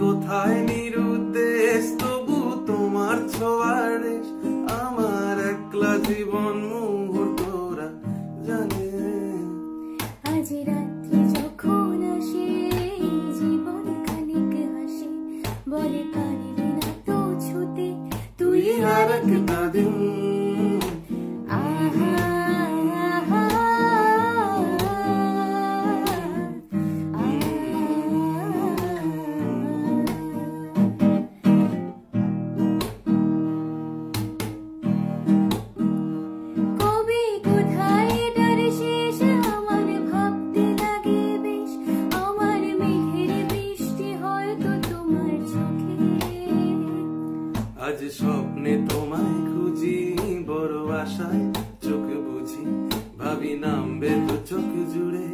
কোথায় নিরুদ্দেশ তবু তোমার ছোঁয়ার দেশ, আমার একলা জীবন মুহূর্তরা জানে। আজ রাত্রি যখন আসে জীবন খানিক হাসে, বলে পারবি না তো ছুতে তুই আর একটা দিন। আহা আজ স্বপ্নে তোমায় খুঁজি, বড় আশায় চোখ বুঝি, ভাবি নামবে তো চোখ জুড়ে।